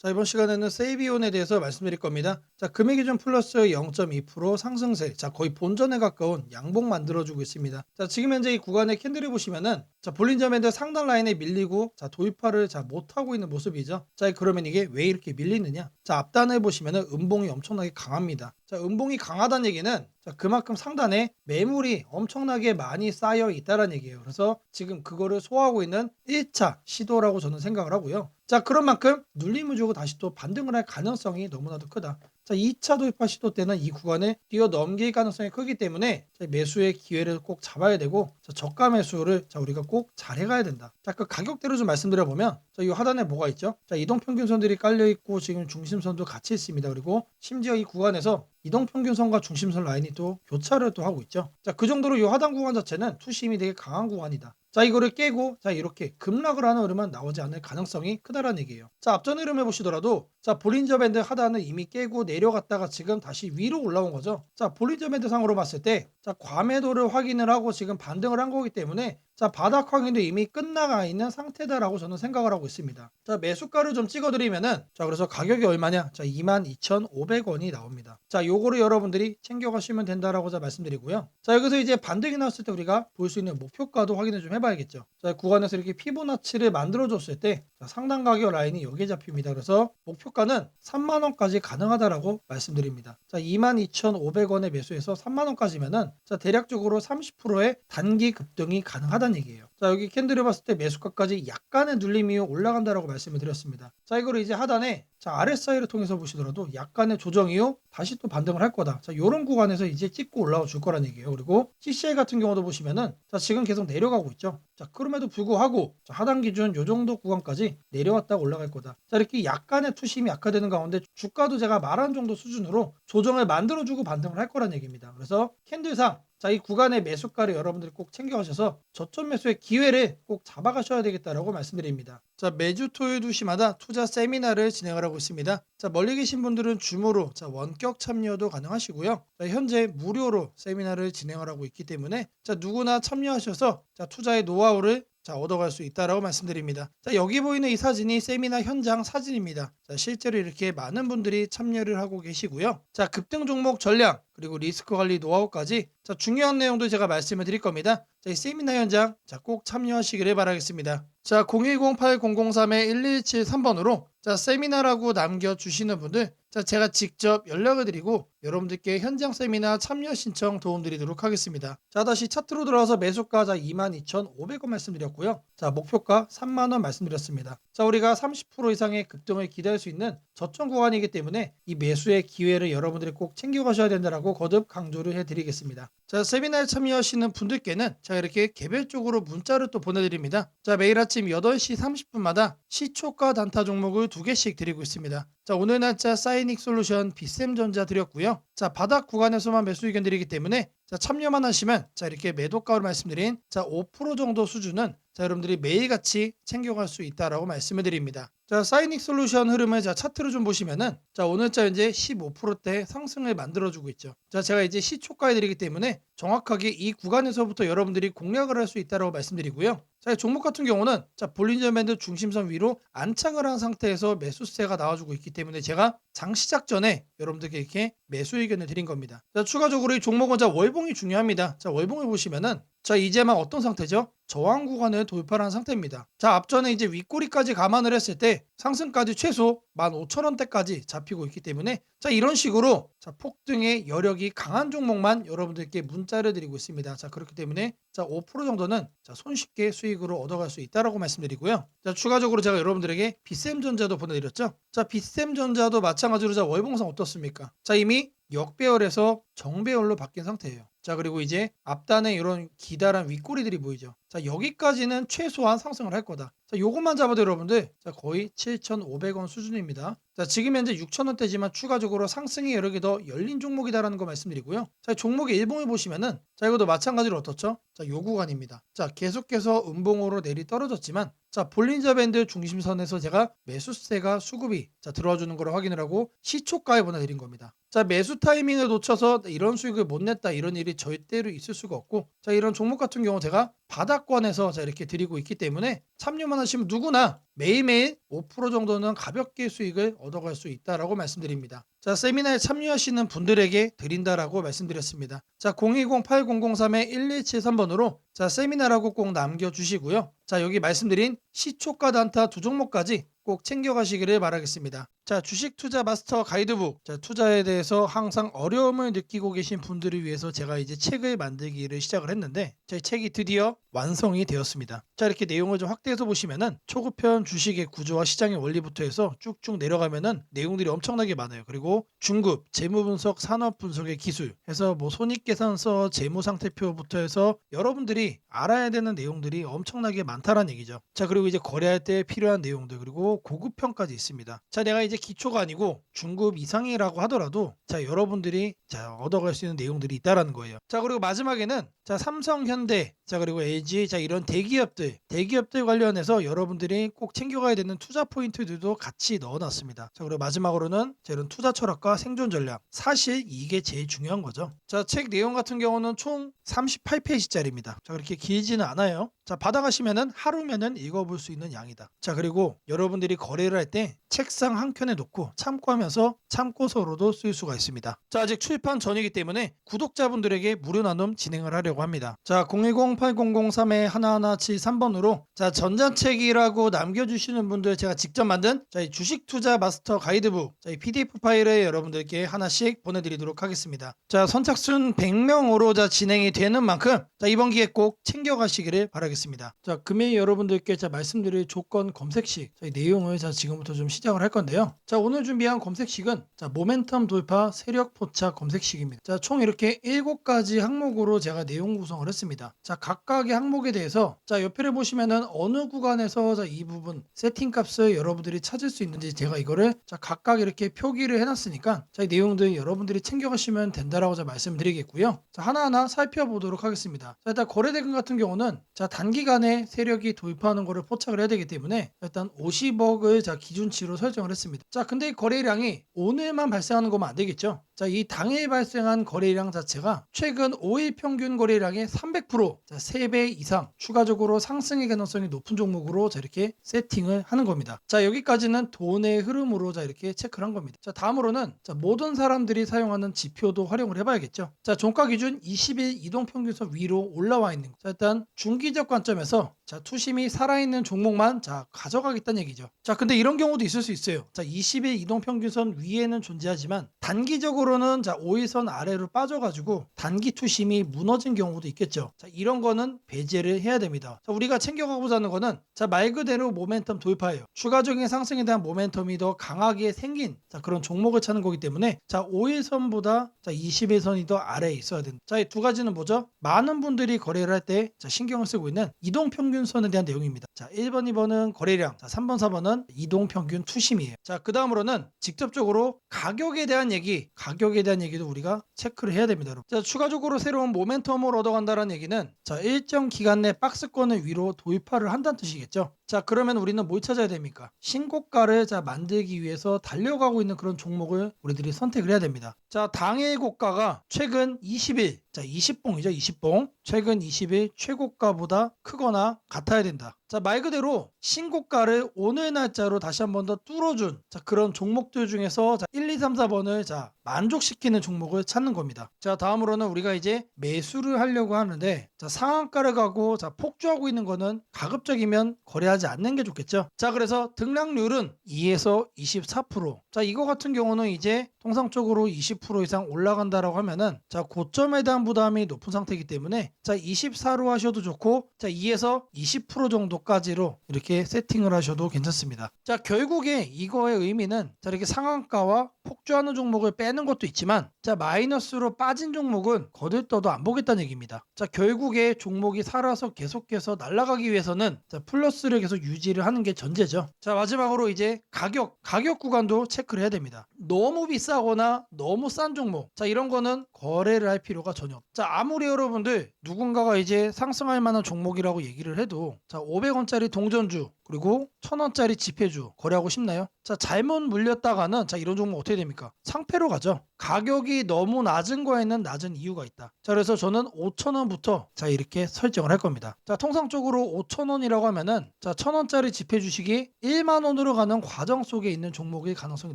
자, 이번 시간에는 세이비온에 대해서 말씀드릴 겁니다. 자, 금액이 좀 플러스 0.2% 상승세. 자, 거의 본전에 가까운 양봉 만들어주고 있습니다. 자, 지금 현재 이 구간의 캔들을 보시면은 자, 볼린저 밴드 상단 라인에 밀리고 자, 도입화를 자, 못하고 있는 모습이죠. 자, 그러면 이게 왜 이렇게 밀리느냐? 자, 앞단에 보시면은 음봉이 엄청나게 강합니다. 자, 음봉이 강하다는 얘기는 자, 그만큼 상단에 매물이 엄청나게 많이 쌓여 있다는 얘기예요. 그래서 지금 그거를 소화하고 있는 1차 시도라고 저는 생각을 하고요. 자, 그런 만큼 눌림을 주고 다시 또 반등을 할 가능성이 너무나도 크다. 자, 2차 도입화 시도 때는 이 구간을 뛰어넘길 가능성이 크기 때문에 자, 매수의 기회를 꼭 잡아야 되고 자, 저가 매수를 자, 우리가 꼭 잘해가야 된다. 자, 그 가격대로 좀 말씀드려보면 자, 이 하단에 뭐가 있죠? 자, 이동평균선들이 깔려있고 지금 중심선도 같이 있습니다. 그리고 심지어 이 구간에서 이동평균선과 중심선 라인이 또 교차를 또 하고 있죠. 자, 그 정도로 이 하단 구간 자체는 투심이 되게 강한 구간이다. 자, 이거를 깨고 자, 이렇게 급락을 하는 흐름은 나오지 않을 가능성이 크다라는 얘기예요. 자, 앞전 흐름을 보시더라도 자, 볼린저 밴드 하단을 이미 깨고 내려갔다가 지금 다시 위로 올라온 거죠. 자, 볼린저 밴드 상으로 봤을 때 자, 과매도를 확인을 하고 지금 반등을 한 거기 때문에 자, 바닥 확인도 이미 끝나가 있는 상태다라고 저는 생각을 하고 있습니다. 자, 매수가를 좀 찍어드리면은 자, 그래서 가격이 얼마냐? 자, 22,500원이 나옵니다. 자, 요거를 여러분들이 챙겨가시면 된다라고 자 말씀드리고요. 자, 여기서 이제 반등이 나왔을 때 우리가 볼 수 있는 목표가도 확인을 좀 해봐야겠죠. 자, 구간에서 이렇게 피보나치를 만들어줬을 때 자, 상단 가격 라인이 여기에 잡힙니다. 그래서 목표가는 3만원까지 가능하다라고 말씀드립니다. 자, 22,500원에 매수해서 3만원까지면은 자, 대략적으로 30%의 단기 급등이 가능하다는 얘기예요. 자, 여기 캔들을 봤을 때 매수가까지 약간의 눌림 이후 올라간다라고 말씀을 드렸습니다. 자, 이거를 이제 하단에 자, RSI를 통해서 보시더라도 약간의 조정 이후 다시 또 반등을 할 거다. 자, 요런 구간에서 이제 찍고 올라와 줄 거란 얘기예요. 그리고 CCI 같은 경우도 보시면은 자, 지금 계속 내려가고 있죠. 자, 그럼에도 불구하고 자, 하단 기준 요 정도 구간까지 내려왔다가 올라갈 거다. 자, 이렇게 약간의 투심이 약화되는 가운데 주가도 제가 말한 정도 수준으로 조정을 만들어주고 반등을 할 거란 얘기입니다. 그래서 캔들상 자, 이 구간의 매수가를 여러분들이 꼭 챙겨가셔서 저점 매수의 기회를 꼭 잡아가셔야 되겠다라고 말씀드립니다. 자, 매주 토요일 2시마다 투자 세미나를 진행을 하고 있습니다. 자, 멀리 계신 분들은 줌으로 자, 원격 참여도 가능하시고요. 자, 현재 무료로 세미나를 진행을 하고 있기 때문에 자, 누구나 참여하셔서 자, 투자의 노하우를 자, 얻어갈 수 있다라고 말씀드립니다. 자, 여기 보이는 이 사진이 세미나 현장 사진입니다. 자, 실제로 이렇게 많은 분들이 참여를 하고 계시고요. 자, 급등 종목 전략 그리고 리스크 관리 노하우까지 자, 중요한 내용도 제가 말씀을 드릴 겁니다. 자, 이 세미나 현장 자, 꼭 참여하시기를 바라겠습니다. 자, 010-8003-1173번으로 자, 세미나라고 남겨주시는 분들 자, 제가 직접 연락을 드리고 여러분들께 현장 세미나 참여 신청 도움드리도록 하겠습니다. 자, 다시 차트로 들어와서 매수가 자 22,500원 말씀드렸고요. 자, 목표가 3만원 말씀드렸습니다. 자, 우리가 30% 이상의 급등을 기대할 수 있는 저점 구간이기 때문에 이 매수의 기회를 여러분들이 꼭 챙겨가셔야 된다라고 거듭 강조를 해드리겠습니다. 자, 세미나에 참여하시는 분들께는 자, 이렇게 개별적으로 문자를 또 보내드립니다. 자, 매일 아침 8시 30분마다 시초가 단타 종목을 2개씩 드리고 있습니다. 자, 오늘 날짜 사이닉 솔루션 비쌤전자 드렸고요. 자, 바닥 구간에서만 매수 의견 드리기 때문에 자, 참여만 하시면 자, 이렇게 매도가로 말씀드린 자, 5% 정도 수준은 자, 여러분들이 매일같이 챙겨갈 수 있다라고 말씀을 드립니다. 자, 사이닉 솔루션 흐름을 자, 차트로 좀 보시면은 자, 오늘자 현재 15%대 상승을 만들어주고 있죠. 자, 제가 이제 시초가에 드리기 때문에 정확하게 이 구간에서부터 여러분들이 공략을 할 수 있다라고 말씀드리고요. 자, 종목 같은 경우는 자, 볼린저 밴드 중심선 위로 안착을 한 상태에서 매수세가 나와주고 있기 때문에 제가 장 시작 전에 여러분들께 이렇게 매수 의견을 드린 겁니다. 자, 추가적으로 이 종목은 자, 월봉이 중요합니다. 자, 월봉을 보시면은 자, 이제만 어떤 상태죠? 저항 구간을 돌파한 상태입니다. 자, 앞전에 이제 윗꼬리까지 감안을 했을 때 상승까지 최소 15,000원대까지 잡히고 있기 때문에 자, 이런 식으로 자, 폭등의 여력이 강한 종목만 여러분들께 문자를 드리고 있습니다. 자, 그렇기 때문에 자, 5% 정도는 자, 손쉽게 수익으로 얻어갈 수 있다라고 말씀드리고요. 자, 추가적으로 제가 여러분들에게 비쌤전자도 보내드렸죠. 자, 비쌤전자도 마찬가지로 자, 월봉상 어떻습니까? 자, 이미 역배열에서 정배열로 바뀐 상태예요. 자, 그리고 이제 앞단에 이런 기다란 윗꼬리들이 보이죠. 자, 여기까지는 최소한 상승을 할 거다. 자, 요것만 잡아도 여러분들 자, 거의 7,500원 수준입니다. 자, 지금 현재 6,000원대지만 추가적으로 상승의 여력이 더 열린 종목이다라는 거 말씀드리고요. 자, 종목의 일봉을 보시면은 자, 이것도 마찬가지로 어떻죠? 자, 요 구간입니다. 자, 계속해서 음봉으로 내리 떨어졌지만 자, 볼린저 밴드 중심선에서 제가 매수세가 수급이 자, 들어와주는 걸 확인을 하고 시초가에 보내드린 겁니다. 자, 매수 타이밍을 놓쳐서 이런 수익을 못 냈다 이런 일이 절대로 있을 수가 없고 자, 이런 종목 같은 경우 제가 바닥권에서 자 이렇게 드리고 있기 때문에 참여만 하시면 누구나 매일매일 5% 정도는 가볍게 수익을 얻어갈 수 있다라고 말씀드립니다. 자, 세미나에 참여하시는 분들에게 드린다라고 말씀드렸습니다. 자, 010-8003-1173번으로 자, 세미나라고 꼭 남겨주시고요. 자, 여기 말씀드린 시초가 단타 두 종목까지 꼭 챙겨가시기를 바라겠습니다. 자, 주식 투자 마스터 가이드북. 자, 투자에 대해서 항상 어려움을 느끼고 계신 분들을 위해서 제가 이제 책을 만들기를 시작을 했는데 제 책이 드디어 완성이 되었습니다. 자, 이렇게 내용을 좀 확대해서 보시면은 초급편 주식의 구조와 시장의 원리부터 해서 쭉쭉 내려가면은 내용들이 엄청나게 많아요. 그리고 중급, 재무 분석, 산업 분석의 기술 해서 뭐 손익계산서, 재무 상태표부터 해서 여러분들이 알아야 되는 내용들이 엄청나게 많다라는 얘기죠. 자, 그리고 이제 거래할 때 필요한 내용들 그리고 고급편까지 있습니다. 자, 내가 이제 기초가 아니고 중급 이상이라고 하더라도 자, 여러분들이 자, 얻어갈 수 있는 내용들이 있다라는 거예요. 자, 그리고 마지막에는 자, 삼성, 현대, 자, 그리고 LG, 자, 이런 대기업들 관련해서 여러분들이 꼭 챙겨가야 되는 투자 포인트들도 같이 넣어놨습니다. 자, 그리고 마지막으로는 자, 이런 투자 철학과 생존 전략. 사실 이게 제일 중요한 거죠. 자, 책 내용 같은 경우는 총 38페이지짜리입니다. 자, 그렇게 길지는 않아요. 자, 받아가시면은 하루면은 읽어볼 수 있는 양이다. 자, 그리고 여러분들이 거래를 할 때 책상 한 켠에 놓고 참고하면서 참고서로도 쓸 수가 있습니다. 자, 아직 출판 전이기 때문에 구독자분들에게 무료 나눔 진행을 하려고 합니다. 자, 010-8003-1173번으로 자, 전자책이라고 남겨주시는 분들 제가 직접 만든 자, 이 주식 투자 마스터 가이드북 자, 이 PDF 파일을 여러분들께 하나씩 보내드리도록 하겠습니다. 자, 선착순 100명으로 자, 진행이 되는 만큼 자, 이번 기회 꼭 챙겨가시기를 바라겠습니다. 자, 금일 여러분들께 자, 말씀드릴 조건 검색식 자, 이 내용을 자, 지금부터 좀 시작을 할 건데요. 자, 오늘 준비한 검색식은 자, 모멘텀 돌파 세력 포착 검색식입니다. 자, 총 이렇게 7가지 항목으로 제가 내용 구성을 했습니다. 자, 각각의 항목에 대해서 자, 옆에 보시면은 어느 구간에서 자, 이 부분 세팅 값을 여러분들이 찾을 수 있는지 제가 이거를 자, 각각 이렇게 표기를 해놨으니까 자, 이 내용들 여러분들이 챙겨가시면 된다라고 자, 말씀드리겠고요. 자, 하나하나 살펴보도록 하겠습니다. 자, 일단 거래대금 같은 경우는 자, 단기간에 세력이 돌파하는 거를 포착을 해야 되기 때문에 일단 50억을 자, 기준치로 설정을 했습니다. 자, 근데 이 거래량이 오늘만 발생하는 거면 안 되겠죠. 자, 이 당일 발생한 거래량 자체가 최근 5일 평균 거래량의 300% 자, 3배 이상 추가적으로 상승의 가능성이 높은 종목으로 자, 이렇게 세팅을 하는 겁니다. 자, 여기까지는 돈의 흐름으로 자, 이렇게 체크를 한 겁니다. 자, 다음으로는 자, 모든 사람들이 사용하는 지표도 활용을 해봐야겠죠. 자, 종가 기준 20일 이동 평균선 위로 올라와 있는 거. 자, 일단 중기적 관점에서 자, 투심이 살아있는 종목만 자, 가져가겠다는 얘기죠. 자, 근데 이런 경우도 있을 수 있어요. 자, 20일 이동 평균선 위에는 존재하지만 단기적으로는 자, 5일선 아래로 빠져가지고 단기 투심이 무너진 경우도 있겠죠. 자, 이런 거는 배제를 해야 됩니다. 자, 우리가 챙겨가고자 하는 거는 자, 말 그대로 모멘텀 돌파예요. 추가적인 상승에 대한 모멘텀이 더 강하게 생긴 자, 그런 종목을 찾는 거기 때문에 자, 5일선보다 자, 20일선이 더 아래에 있어야 된다. 자, 이 두 가지는 뭐죠? 많은 분들이 거래를 할 때 신경을 쓰고 있는 이동평균선에 대한 내용입니다. 자, 1번, 2번은 거래량, 자, 3번, 4번은 이동평균 투심이에요. 자, 그 다음으로는 직접적으로 가격에 대한 얘기도 우리가 체크를 해야 됩니다. 여러분. 자, 추가적으로 새로운 모멘텀을 얻어간다는 얘기는 자, 일정 기간 내 박스권을 위로 돌파를 한다는 뜻이겠죠. 자, 그러면 우리는 뭘 찾아야 됩니까? 신고가를 자, 만들기 위해서 달려가고 있는 그런 종목을 우리들이 선택을 해야 됩니다. 자, 당일 고가가 최근 20일, 자, 20봉이죠, 20봉. 최근 20일 최고가보다 크거나 같아야 된다. 자, 말 그대로 신고가를 오늘 날짜로 다시 한 번 더 뚫어준 자, 그런 종목들 중에서 자, 1, 2, 3, 4번을 자, 만족시키는 종목을 찾는 겁니다. 자, 다음으로는 우리가 이제 매수를 하려고 하는데 자, 상한가를 가고 자, 폭주하고 있는 거는 가급적이면 거래하지 않는 게 좋겠죠. 자, 그래서 등락률은 2에서 24%. 자, 이거 같은 경우는 이제 통상적으로 20% 이상 올라간다라고 하면은 자, 고점에 대한 부담이 높은 상태이기 때문에 자, 24로 하셔도 좋고 자, 2에서 20% 정도까지로 이렇게 세팅을 하셔도 괜찮습니다. 자, 결국에 이거의 의미는 자, 이렇게 상한가와 폭주하는 종목을 빼는 것도 있지만 자, 마이너스로 빠진 종목은 거들떠도 안 보겠다는 얘기입니다. 자, 결국에 종목이 살아서 계속해서 날아가기 위해서는 자, 플러스를 계속 유지를 하는 게 전제죠. 자, 마지막으로 이제 가격 구간도 체크를 해야 됩니다. 너무 비싸거나 너무 싼 종목 자, 이런 거는 거래를 할 필요가 전혀 없죠. 자, 아무리 여러분들 누군가가 이제 상승할 만한 종목이라고 얘기를 해도 자, 500원짜리 동전주 그리고 1,000원짜리 지폐주 거래하고 싶나요? 자, 잘못 물렸다가는 자, 이런 종목 어떻게 됩니까? 상패로 가죠. 가격이 너무 낮은 거에는 낮은 이유가 있다. 자, 그래서 저는 5,000원부터 자, 이렇게 설정을 할 겁니다. 자, 통상적으로 5,000원이라고 하면은 자, 1,000원짜리 지폐 주식이 1만 원으로 가는 과정 속에 있는 종목일 가능성이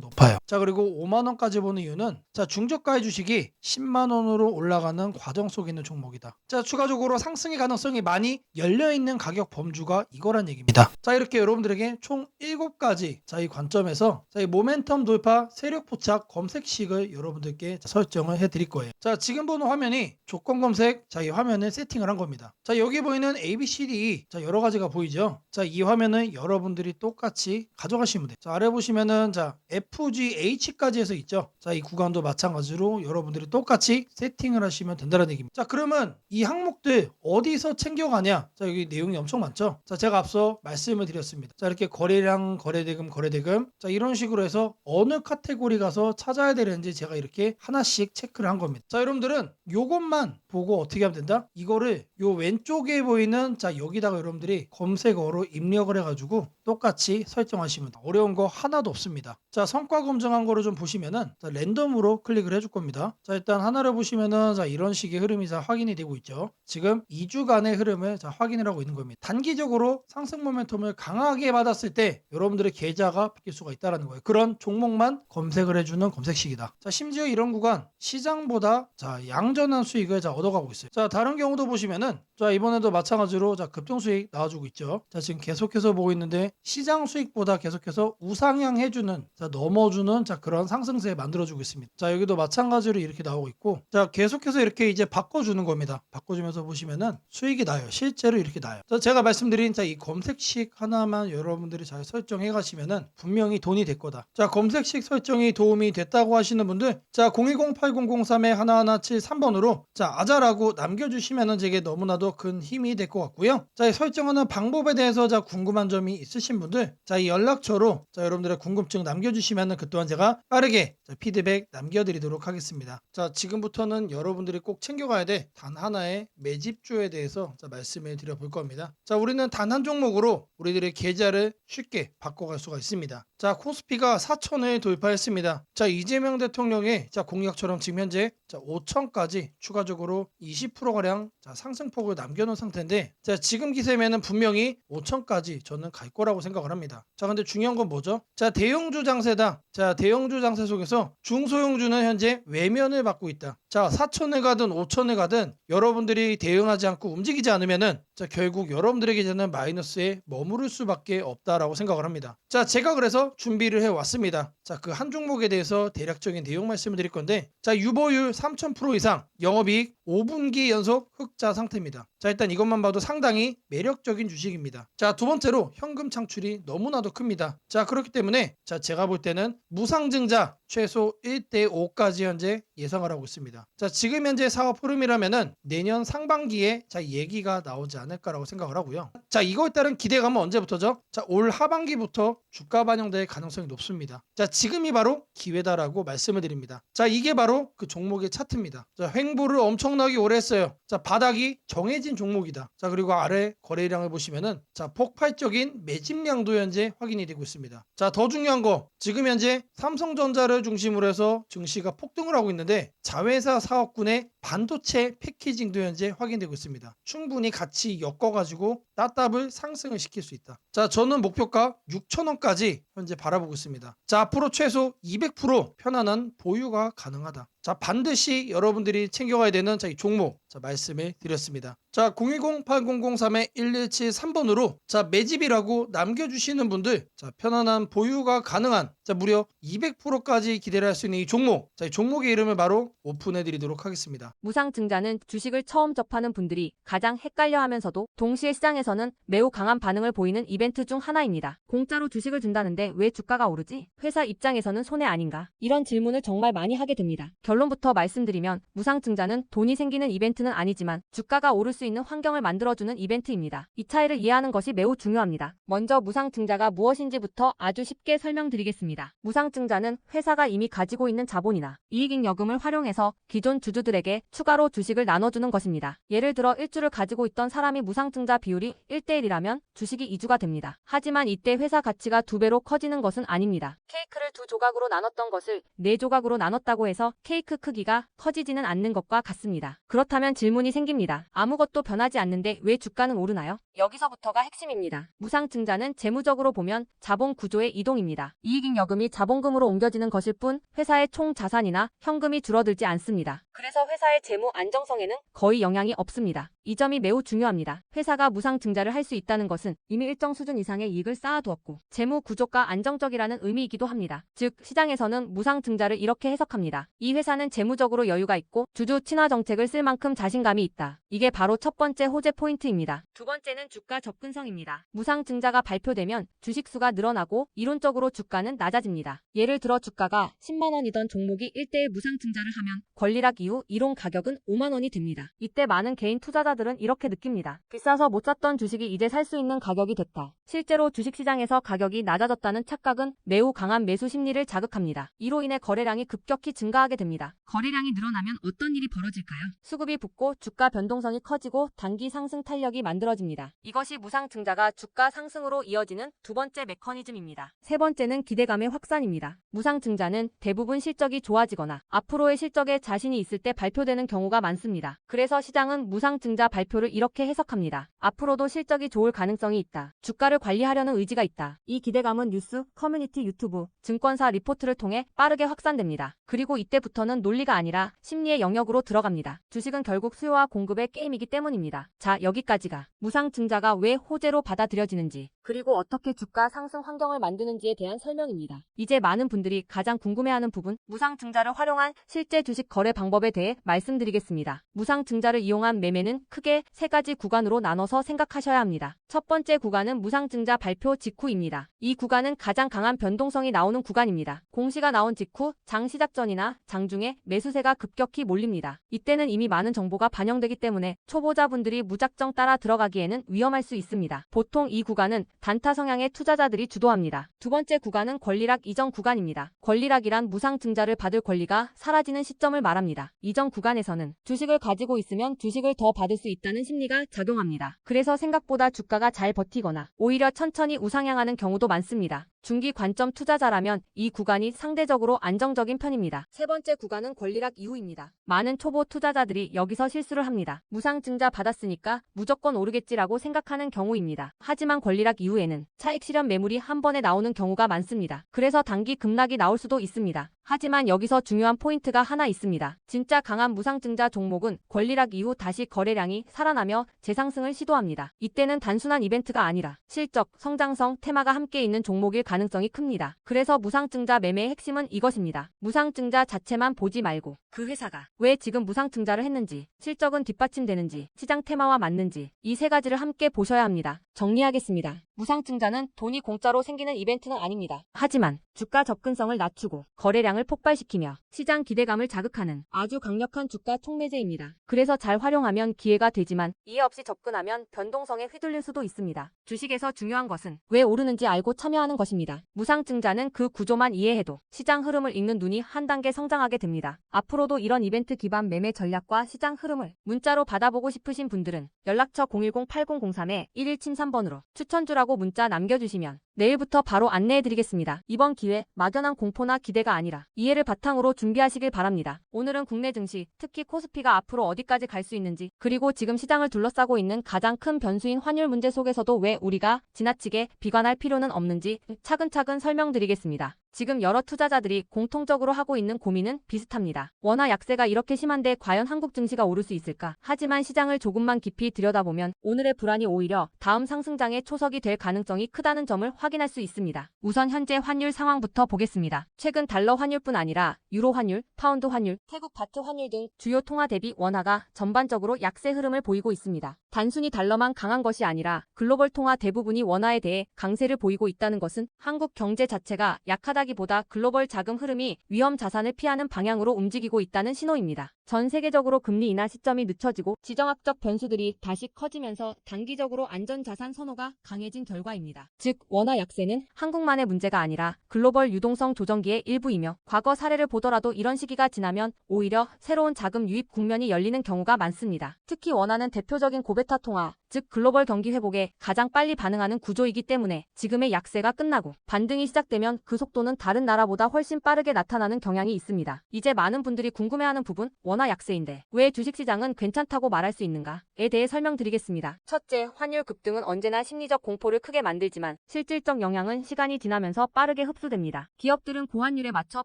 높아요. 자, 그리고 5만 원까지 보는 이유는 자, 중저가의 주식이 10만 원으로 올라가는 과정 속에 있는 종목이다. 자, 추가적으로 상승의 가능성이 많이 열려 있는 가격 범주가 이거란 얘기입니다. 자, 이렇게 여러분들에게 총 7가지 자, 이 관점에서 자, 이 모멘텀 돌파 세력 포착 검색식을 여러분들께 설정을 해 드릴 거예요. 자, 지금 보는 화면이 조건 검색 자, 이 화면을 세팅을 한 겁니다. 자, 여기 보이는 ABCD 자, 여러 가지가 보이죠? 자, 이 화면은 여러분들이 똑같이 가져가시면 돼요. 자, 아래 보시면은 자, FGH까지 해서 있죠? 자, 이 구간도 마찬가지로 여러분들이 똑같이 세팅을 하시면 된다는 얘기입니다. 자, 그러면 이 항목들 어디서 챙겨가냐? 자, 여기 내용이 엄청 많죠? 자, 제가 앞서 말씀을 드렸습니다. 자, 이렇게 거래량, 거래대금 자, 이런 식으로 해서 어느 카테고리 가서 찾아야 되는지 제가 이렇게 하나씩 체크를 한 겁니다. 자, 여러분들은 요것만 보고 어떻게 하면 된다? 이거를 요 왼쪽에 보이는 자, 여기다가 여러분들이 검색어로 입력을 해가지고 똑같이 설정하시면 돼요. 어려운 거 하나도 없습니다. 자, 성과 검증한 거를 좀 보시면은 자, 랜덤으로 클릭을 해줄 겁니다. 자, 일단 하나를 보시면은 자, 이런 식의 흐름이 자, 확인이 되고 있죠. 지금 2주간의 흐름을 자, 확인을 하고 있는 겁니다. 단기적으로 상승 모멘텀을 강하게 받았을 때 여러분들의 계좌가 바뀔 수가 있다는 거예요. 그런 종목만 검색을 해주는 검색식이다. 자, 심지어 이런 구간 시장보다 자, 양전한 수익을 자, 얻어가고 있어요. 자, 다른 경우도 보시면은 자, 이번에도 마찬가지로 자, 급등 수익 나와주고 있죠. 자, 지금 계속해서 보고 있는데 시장 수익보다 계속해서 우상향 해주는 자, 넘어주는 자, 그런 상승세 만들어주고 있습니다. 자, 여기도 마찬가지로 이렇게 나오고 있고 자, 계속해서 이렇게 이제 바꿔주는 겁니다. 바꿔주면서 보시면은 수익이 나요. 실제로 이렇게 나요. 자, 제가 말씀드린 자, 이 검색식 하나만 여러분들이 잘 설정해 가시면은 분명히 돈이 될 거다. 자, 검색식 설정이 도움이 됐다고 하시는 분들 자, 010-8003-1173번으로 자, 아자라고 남겨주시면은 제게 너무나도 큰 힘이 될 것 같고요. 자, 이 설정하는 방법에 대해서 자, 궁금한 점이 있으신 분들 자, 이 연락처로 자, 여러분들의 궁금증 남겨주시면은 그 또한 제가 빠르게 자, 피드백 남겨드리도록 하겠습니다. 자, 지금부터는 여러분들이 꼭 챙겨가야 돼 단 하나의 매집주에 대해서 자, 말씀을 드려볼 겁니다. 자, 우리는 단 한 종목으로 우리들의 계좌를 쉽게 바꿔갈 수가 있습니다. 자, 코스피가 4천을 돌파했습니다. 자, 이재명 대통령의 자, 공약처럼 지금 현재 자, 5천까지 추가적으로 20%가량 자, 상승폭을 남겨놓은 상태인데 자, 지금 기세면은 분명히 5천까지 저는 갈 거라고 생각을 합니다. 자, 근데 중요한 건 뭐죠? 자, 대형주 장세다. 자, 대형주 장세 속에서 중소형주는 현재 외면을 받고 있다. 자, 4천을 가든 5천을 가든 여러분들이 대응하지 않고 움직이지 않으면은 자, 결국 여러분들에게 저는 마이너스에 머무를 수밖에 없다라고 생각을 합니다. 자, 제가 그래서 준비를 해 왔습니다. 자, 그 한 종목에 대해서 대략적인 내용 말씀을 드릴 건데 자, 유보율 3000% 이상, 영업이익 5분기 연속 흑자 상태입니다. 자, 일단 이것만 봐도 상당히 매력적인 주식입니다. 자, 두 번째로 현금 창출이 너무나도 큽니다. 자, 그렇기 때문에 자, 제가 볼 때는 무상증자 최소 1대5까지 현재 예상을 하고 있습니다. 자, 지금 현재 사업 흐름이라면은 내년 상반기에 자, 얘기가 나오지 않을까라고 생각을 하고요. 자, 이거에 따른 기대감은 언제부터죠? 자, 올 하반기부터 주가 반영될 가능성이 높습니다. 자, 지금이 바로 기회다라고 말씀을 드립니다. 자, 이게 바로 그 종목의 차트입니다. 자, 횡보를 엄청나게 오래 했어요. 자, 바닥이 정해진 종목이다. 자, 그리고 아래 거래량을 보시면은 자, 폭발적인 매집량도 현재 확인이 되고 있습니다. 자, 더 중요한 거 지금 현재 삼성전자를 중심으로 해서 증시가 폭등을 하고 있는데 자회사 사업군의 반도체 패키징도 현재 확인되고 있습니다. 충분히 같이 엮어가지고 따따블 상승을 시킬 수 있다. 자, 저는 목표가 6,000원까지 현재 바라보고 있습니다. 자, 앞으로 최소 200% 편안한 보유가 가능하다. 자, 반드시 여러분들이 챙겨가야 되는 자, 이 종목 자, 말씀을 드렸습니다. 자, 010-8003-1173번으로 자, 매집이라고 남겨주시는 분들 자, 편안한 보유가 가능한 자, 무려 200%까지 기대를 할 수 있는 이 종목 자, 이 종목의 이름을 바로 오픈해 드리도록 하겠습니다. 무상증자는 주식을 처음 접하는 분들이 가장 헷갈려하면서도 동시에 시장에서는 매우 강한 반응을 보이는 이벤트 중 하나입니다. 공짜로 주식을 준다는데 왜 주가가 오르지? 회사 입장에서는 손해 아닌가? 이런 질문을 정말 많이 하게 됩니다. 결론부터 말씀드리면 무상증자는 돈이 생기는 이벤트는 아니지만 주가가 오를 수 있는 환경을 만들어주는 이벤트입니다. 이 차이를 이해하는 것이 매우 중요합니다. 먼저 무상증자가 무엇인지부터 아주 쉽게 설명드리겠습니다. 무상증자는 회사가 이미 가지고 있는 자본이나 이익잉여금을 활용해서 기존 주주들에게 추가로 주식을 나눠주는 것입니다. 예를 들어 1주를 가지고 있던 사람이 무상증자 비율이 1대1이라면 주식이 2주가 됩니다. 하지만 이때 회사 가치가 2배로 커지는 것은 아닙니다. 케이크를 2조각으로 나눴던 것을 4조각으로 나눴다고 해서 케이크 크기가 커지지는 않는 것과 같습니다. 그렇다면 질문이 생깁니다. 아무것도 변하지 않는데 왜 주가는 오르나요? 여기서부터가 핵심입니다. 무상증자는 재무적으로 보면 자본 구조의 이동입니다. 이익인 여금이 자본금으로 옮겨지는 것일 뿐 회사의 총 자산이나 현금이 줄어들지 않습니다. 그래서 회사의 재무 안정성에는 거의 영향이 없습니다. 이 점이 매우 중요합니다. 회사가 무상증자를 할 수 있다는 것은 이미 일정 수준 이상의 이익을 쌓아두었고 재무 구조가 안정적이라는 의미이기도 합니다. 즉 시장에서는 무상증자를 이렇게 해석합니다. 이 회사는 재무적으로 여유가 있고 주주 친화 정책을 쓸 만큼 자신감이 있다. 이게 바로 첫 번째 호재 포인트입니다. 두 번째는 주가 접근성입니다. 무상증자가 발표되면 주식수가 늘어나고 이론적으로 주가는 낮아집니다. 예를 들어 주가가 10만 원이던 종목이 1대1 무상증자를 하면 권리락 이후 이론 가격은 5만 원이 됩니다. 이때 많은 개인 투자자들은 이렇게 느낍니다. 비싸서 못 샀던 주식이 이제 살 수 있는 가격이 됐다. 실제로 주식시장에서 가격이 낮아졌다는 착각은 매우 강한 매수 심리를 자극합니다. 이로 인해 거래량이 급격히 증가하게 됩니다. 거래량이 늘어나면 어떤 일이 벌어질까요? 수급이 붙고 주가 변동성이 커지고 단기 상승 탄력이 만들어집니다. 이것이 무상증자가 주가 상승으로 이어지는 두 번째 메커니즘입니다. 세 번째는 기대감의 확산입니다. 무상증자는 대부분 실적이 좋아지거나 앞으로의 실적에 자신이 있을 때 발표되는 경우가 많습니다. 그래서 시장은 무상증자 발표를 이렇게 해석합니다. 앞으로도 실적이 좋을 가능성이 있다. 주가를 관리하려는 의지가 있다. 이 기대감은 뉴스, 커뮤니티, 유튜브, 증권사 리포트를 통해 빠르게 확산됩니다. 그리고 이때부터는 논리가 아니라 심리의 영역으로 들어갑니다. 주식은 결국 수요와 공급의 게임이기 때문입니다. 자, 여기까지가 무상증자가 왜 호재로 받아들여지는지 그리고 어떻게 주가 상승 환경을 만드는지에 대한 설명입니다. 이제 많은 분들이 가장 궁금해하는 부분, 무상증자를 활용한 실제 주식 거래 방법에 대해 말씀드리겠습니다. 무상증자를 이용한 매매는 크게 세 가지 구간으로 나눠서 생각하셔야 합니다. 첫 번째 구간은 무상증자 발표 직후입니다. 이 구간은 가장 강한 변동성이 나오는 구간입니다. 공시가 나온 직후 장 시작 전이나 장중에 매수세가 급격히 몰립니다. 이때는 이미 많은 정보가 반영되기 때문에 초보자분들이 무작정 따라 들어가기에는 위험할 수 있습니다. 보통 이 구간은 단타 성향의 투자자들이 주도합니다. 두 번째 구간은 권리락 이전 구간입니다. 권리락이란 무상증자를 받을 권리가 사라지는 시점을 말합니다. 이전 구간에서는 주식을 가지고 있으면 주식을 더 받을 수 있다는 심리가 작용합니다. 그래서 생각보다 주가가 잘 버티거나 오히려 천천히 우상향하는 경우도 많습니다. 중기 관점 투자자라면 이 구간이 상대적으로 안정적인 편입니다. 세 번째 구간은 권리락 이후입니다. 많은 초보 투자자들이 여기서 실수를 합니다. 무상증자 받았으니까 무조건 오르겠지라고 생각하는 경우입니다. 하지만 권리락 이후에는 차익 실현 매물이 한 번에 나오는 경우가 많습니다. 그래서 단기 급락이 나올 수도 있습니다. 하지만 여기서 중요한 포인트가 하나 있습니다. 진짜 강한 무상증자 종목은 권리락 이후 다시 거래량이 살아나며 재상승을 시도합니다. 이때는 단순한 이벤트가 아니라 실적, 성장성, 테마가 함께 있는 종목일 가능성이 큽니다. 그래서 무상증자 매매의 핵심은 이것입니다. 무상증자 자체만 보지 말고 그 회사가 왜 지금 무상증자를 했는지, 실적은 뒷받침되는지, 시장 테마와 맞는지 이 세 가지를 함께 보셔야 합니다. 정리하겠습니다. 무상증자는 돈이 공짜로 생기는 이벤트는 아닙니다. 하지만 주가 접근성을 낮추고 거래량을 폭발시키며 시장 기대감을 자극하는 아주 강력한 주가 촉매제입니다. 그래서 잘 활용하면 기회가 되지만 이해 없이 접근하면 변동성에 휘둘릴 수도 있습니다. 주식에서 중요한 것은 왜 오르는지 알고 참여하는 것입니다. 무상증자는 그 구조만 이해해도 시장 흐름을 읽는 눈이 한 단계 성장하게 됩니다. 앞으로도 이런 이벤트 기반 매매 전략과 시장 흐름을 문자로 받아보고 싶으신 분들은 연락처 010-8003-1173번으로 추천주라고 문자 남겨주시면 내일부터 바로 안내해드리겠습니다. 이번 기회 막연한 공포나 기대가 아니라 이해를 바탕으로 준비하시길 바랍니다. 오늘은 국내 증시, 특히 코스피가 앞으로 어디까지 갈 수 있는지, 그리고 지금 시장을 둘러싸고 있는 가장 큰 변수인 환율 문제 속에서도 왜 우리가 지나치게 비관할 필요는 없는지 차근차근 설명드리겠습니다. 지금 여러 투자자들이 공통적으로 하고 있는 고민은 비슷합니다. 원화 약세가 이렇게 심한데 과연 한국 증시가 오를 수 있을까? 하지만 시장을 조금만 깊이 들여다보면 오늘의 불안이 오히려 다음 상승장의 초석이 될 가능성이 크다는 점을 확인할 수 있습니다. 우선 현재 환율 상황부터 보겠습니다. 최근 달러 환율뿐 아니라 유로 환율, 파운드 환율, 태국 바트 환율 등 주요 통화 대비 원화가 전반적으로 약세 흐름을 보이고 있습니다. 단순히 달러만 강한 것이 아니라 글로벌 통화 대부분이 원화에 대해 강세를 보이고 있다는 것은 한국 경제 자체가 약하다기보다 글로벌 자금 흐름이 위험 자산을 피하는 방향으로 움직이고 있다는 신호입니다. 전 세계적으로 금리 인하 시점이 늦춰지고 지정학적 변수들이 다시 커지면서 단기적으로 안전자산 선호가 강해진 결과입니다. 즉, 원화 약세는 한국만의 문제가 아니라 글로벌 유동성 조정기의 일부이며 과거 사례를 보더라도 이런 시기가 지나면 오히려 새로운 자금 유입 국면이 열리는 경우가 많습니다. 특히 원화는 대표적인 고베타 통화, 즉 글로벌 경기 회복에 가장 빨리 반응하는 구조이기 때문에 지금의 약세가 끝나고 반등이 시작되면 그 속도는 다른 나라보다 훨씬 빠르게 나타나는 경향이 있습니다. 이제 많은 분들이 궁금해하는 부분, 원화 약세인데 왜 주식시장은 괜찮다고 말할 수 있는가에 대해 설명드리겠습니다. 첫째, 환율 급등은 언제나 심리적 공포를 크게 만들지만 실질적 영향은 시간이 지나면서 빠르게 흡수됩니다. 기업들은 고환율에 맞춰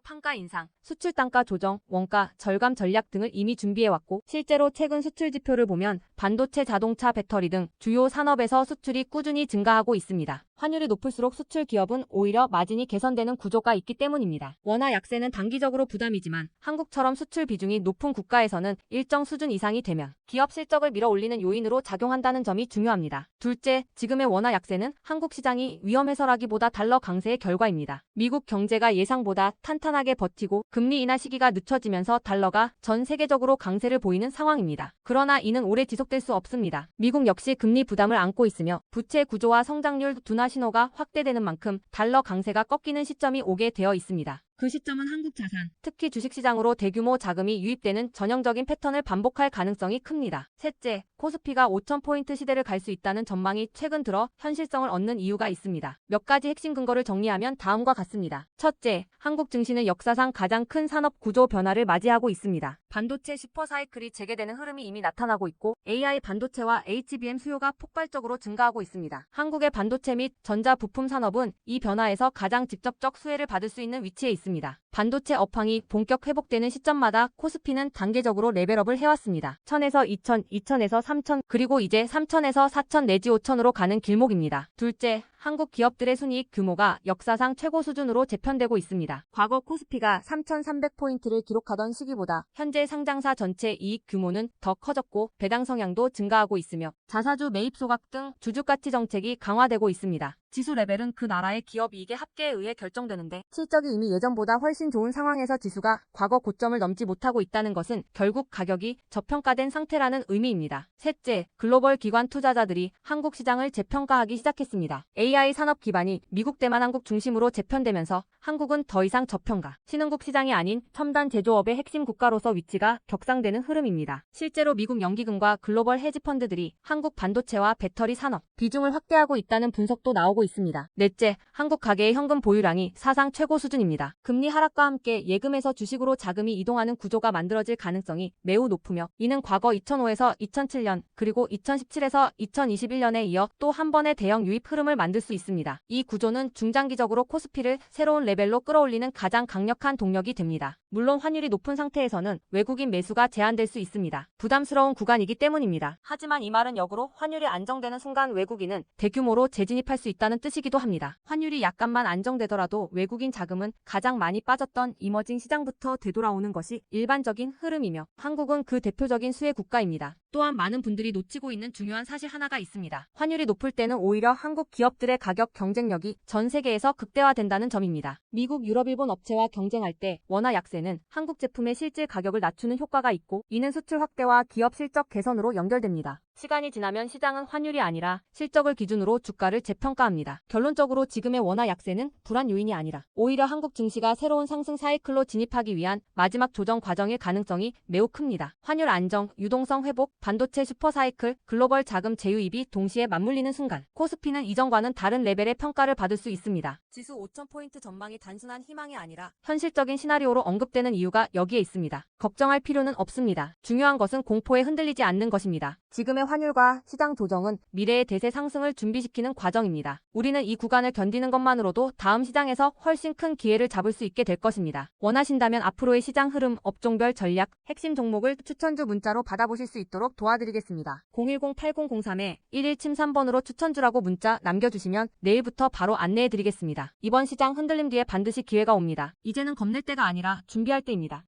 판가 인상, 수출 단가 조정, 원가 절감 전략 등을 이미 준비해왔고 실제로 최근 수출 지표를 보면 반도체, 자동차, 배터리 등 주요 산업에서 수출이 꾸준히 증가하고 있습니다. 환율이 높을수록 수출 기업은 오히려 마진이 개선되는 구조가 있기 때문입니다. 원화 약세는 단기적으로 부담이지만 한국처럼 수출 비중이 높은 국가에서는 일정 수준 이상이 되면 기업 실적을 밀어올리는 요인으로 작용한다는 점이 중요합니다. 둘째, 지금의 원화 약세는 한국 시장이 위험해서라기보다 달러 강세의 결과입니다. 미국 경제가 예상보다 탄탄하게 버티고 금리 인하 시기가 늦춰지면서 달러가 전 세계적으로 강세를 보이는 상황입니다. 그러나 이는 오래 지속될 수 없습니다. 미국 역시 금리 부담을 안고 있으며 부채 구조와 성장률 둔화 신호가 확대되는 만큼 달러 강세가 꺾이는 시점이 오게 되어 있습니다. 그 시점은 한국 자산, 특히 주식시장으로 대규모 자금이 유입되는 전형적인 패턴을 반복할 가능성이 큽니다. 셋째, 코스피가 5,000포인트 시대를 갈 수 있다는 전망이 최근 들어 현실성을 얻는 이유가 있습니다. 몇 가지 핵심 근거를 정리하면 다음과 같습니다. 첫째, 한국 증시는 역사상 가장 큰 산업 구조 변화를 맞이하고 있습니다. 반도체 슈퍼사이클이 재개되는 흐름이 이미 나타나고 있고 AI 반도체와 HBM 수요가 폭발적으로 증가하고 있습니다. 한국의 반도체 및 전자 부품 산업은 이 변화에서 가장 직접적 수혜를 받을 수 있는 위치에 있습니다. 반도체 업황이 본격 회복되는 시점마다 코스피는 단계적으로 레벨업을 해왔습니다. 1000에서 2000, 2000에서 3000, 그리고 이제 3000에서 4000 내지 5000으로 가는 길목입니다. 둘째, 한국 기업들의 순이익 규모가 역사상 최고 수준으로 재편되고 있습니다. 과거 코스피가 3,300포인트를 기록하던 시기보다 현재 상장사 전체 이익 규모는 더 커졌고 배당 성향도 증가하고 있으며 자사주 매입 소각 등 주주가치 정책이 강화되고 있습니다. 지수 레벨은 그 나라의 기업 이익의 합계에 의해 결정되는데 실적이 이미 예전보다 훨씬 좋은 상황에서 지수가 과거 고점을 넘지 못하고 있다는 것은 결국 가격이 저평가된 상태라는 의미입니다. 셋째, 글로벌 기관 투자자들이 한국 시장을 재평가하기 시작했습니다. AI 산업 기반이 미국 대만 한국 중심으로 재편되면서 한국은 더 이상 저평가, 신흥국 시장이 아닌 첨단 제조업의 핵심 국가로서 위치가 격상되는 흐름입니다. 실제로 미국 연기금과 글로벌 헤지펀드들이 한국 반도체와 배터리 산업 비중을 확대하고 있다는 분석도 나오고 있습니다. 넷째, 한국 가계의 현금 보유량이 사상 최고 수준입니다. 금리 하락과 함께 예금에서 주식으로 자금이 이동하는 구조가 만들어질 가능성이 매우 높으며 이는 과거 2005에서 2007년 그리고 2017에서 2021년에 이어 또 한 번의 대형 유입 흐름을 만들 수 있습니다. 이 구조는 중장기적으로 코스피를 새로운 레벨로 끌어올리는 가장 강력한 동력이 됩니다. 물론 환율이 높은 상태에서는 외국인 매수가 제한될 수 있습니다. 부담스러운 구간이기 때문입니다. 하지만 이 말은 역으로 환율이 안정되는 순간 외국인은 대규모로 재진입할 수 있다는 뜻이기도 합니다. 환율이 약간만 안정되더라도 외국인 자금은 가장 많이 빠졌던 이머징 시장부터 되돌아오는 것이 일반적인 흐름이며 한국은 그 대표적인 수혜 국가입니다. 또한 많은 분들이 놓치고 있는 중요한 사실 하나가 있습니다. 환율이 높을 때는 오히려 한국 기업들의 가격 경쟁력이 전 세계에서 극대화된다는 점입니다. 미국, 유럽, 일본 업체와 경쟁할 때 원화 약세는 한국 제품의 실질 가격을 낮추는 효과가 있고 이는 수출 확대와 기업 실적 개선으로 연결됩니다. 시간이 지나면 시장은 환율이 아니라 실적을 기준으로 주가를 재평가합니다. 결론적으로 지금의 원화 약세는 불안 요인이 아니라 오히려 한국 증시가 새로운 상승 사이클로 진입하기 위한 마지막 조정 과정일 가능성이 매우 큽니다. 환율 안정, 유동성 회복, 반도체 슈퍼사이클, 글로벌 자금 재유입이 동시에 맞물리는 순간 코스피는 이전과는 다른 레벨의 평가를 받을 수 있습니다. 지수 5,000포인트 전망이 단순한 희망이 아니라 현실적인 시나리오로 언급되는 이유가 여기에 있습니다. 걱정할 필요는 없습니다. 중요한 것은 공포에 흔들리지 않는 것입니다. 지금의 환율과 시장 조정은 미래의 대세 상승을 준비시키는 과정입니다. 우리는 이 구간을 견디는 것만으로도 다음 시장에서 훨씬 큰 기회를 잡을 수 있게 될 것입니다. 원하신다면 앞으로의 시장 흐름, 업종별 전략, 핵심 종목을 추천주 문자로 받아보실 수 있도록 도와드리겠습니다. 010-8003-1173번으로 추천주라고 문자 남겨주시면 내일부터 바로 안내해드리겠습니다. 이번 시장 흔들림 뒤에 반드시 기회가 옵니다. 이제는 겁낼 때가 아니라 준비할 때입니다.